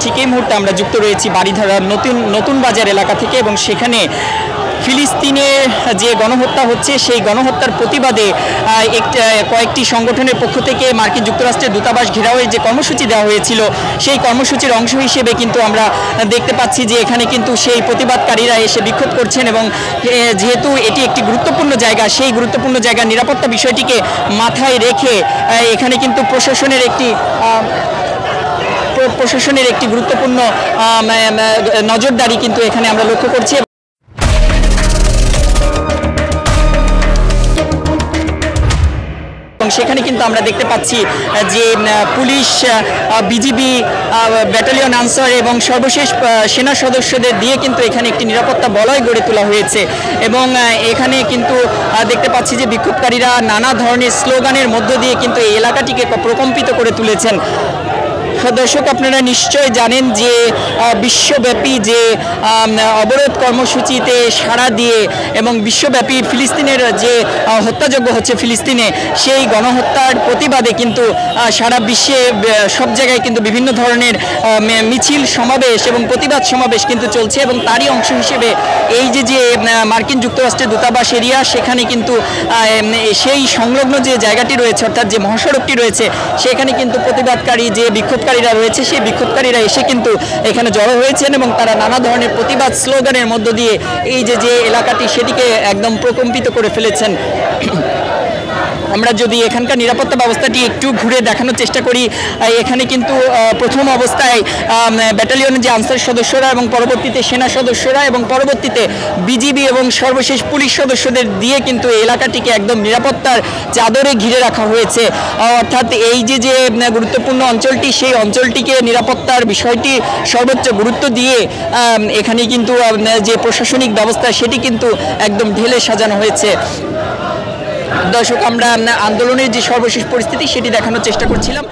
ঠিক এই মুহূর্তে আমরা যুক্ত রয়েছি বারিধারার নতুন বাজার এলাকা থেকে এবং সেখানে ফিলিস্তিনে যে গণহত্যা হচ্ছে সেই গণহত্যার প্রতিবাদে কয়েকটি সংগঠনের পক্ষ থেকে মার্কিন যুক্তরাষ্ট্রের দূতাবাস ঘেরাওয়ের যে কর্মসূচি দেওয়া হয়েছিল সেই কর্মসূচির অংশ হিসেবে কিন্তু আমরা দেখতে পাচ্ছি যে এখানে কিন্তু সেই প্রতিবাদকারীরা এসে বিক্ষোভ করছেন এবং যেহেতু এটি একটি গুরুত্বপূর্ণ জায়গা সেই গুরুত্বপূর্ণ জায়গার নিরাপত্তা বিষয়টিকে মাথায় রেখে এখানে কিন্তু প্রশাসনের একটি গুরুত্বপূর্ণ নজরদারি কিন্তু এখানে আমরা লক্ষ্য করছি। সেখানে কিন্তু আমরা দেখতে পাচ্ছি যে পুলিশ, বিজিবি, ব্যাটালিয়ন আনসার এবং সর্বশেষ সেনা সদস্যদের দিয়ে কিন্তু এখানে একটি নিরাপত্তা বলয় গড়ে তোলা হয়েছে এবং এখানে কিন্তু দেখতে পাচ্ছি যে বিক্ষোভকারীরা নানা ধরনের স্লোগানের মধ্য দিয়ে কিন্তু এই এলাকাটিকে প্রকম্পিত করে তুলেছেন। দর্শক, আপনারা নিশ্চয় জানেন যে বিশ্বব্যাপী যে অবরোধ কর্মসূচিতে সাড়া দিয়ে এবং বিশ্বব্যাপী ফিলিস্তিনের যে হত্যাযজ্ঞ হচ্ছে ফিলিস্তিনে সেই গণহত্যার প্রতিবাদে কিন্তু সারা বিশ্বে সব জায়গায় কিন্তু বিভিন্ন ধরনের মিছিল সমাবেশ এবং প্রতিবাদ সমাবেশ কিন্তু চলছে এবং তারই অংশ হিসেবে এই যে মার্কিন যুক্তরাষ্ট্রের দূতাবাস এরিয়া সেখানে কিন্তু সেই সংলগ্ন যে জায়গাটি রয়েছে অর্থাৎ যে মহাসড়কটি রয়েছে সেখানে কিন্তু প্রতিবাদকারী যে বিক্ষোভকারীরা রয়েছে সেই বিক্ষোভকারীরা এসে কিন্তু এখানে জড়ো হয়েছেন এবং তারা নানা ধরনের প্রতিবাদ স্লোগানের মধ্য দিয়ে এই যে এলাকাটি সেটিকে একদম প্রকম্পিত করে ফেলেছেন। আমরা যদি এখানকার নিরাপত্তা ব্যবস্থাটি একটু ঘুরে দেখানোর চেষ্টা করি, এখানে কিন্তু প্রথম অবস্থায় ব্যাটালিয়নের যে আনসার সদস্যরা এবং পরবর্তীতে সেনা সদস্যরা এবং পরবর্তীতে বিজিবি এবং সর্বশেষ পুলিশ সদস্যদের দিয়ে কিন্তু এই এলাকাটিকে একদম নিরাপত্তার চাদরে ঘিরে রাখা হয়েছে। অর্থাৎ এই যে গুরুত্বপূর্ণ অঞ্চলটি সেই অঞ্চলটিকে নিরাপত্তার বিষয়টি সর্বোচ্চ গুরুত্ব দিয়ে এখানে কিন্তু যে প্রশাসনিক ব্যবস্থা সেটি কিন্তু একদম ঢেলে সাজানো হয়েছে। দর্শক, আমরা আন্দোলনের যে সর্বশেষ পরিস্থিতি সেটি দেখানোর চেষ্টা করছিলাম।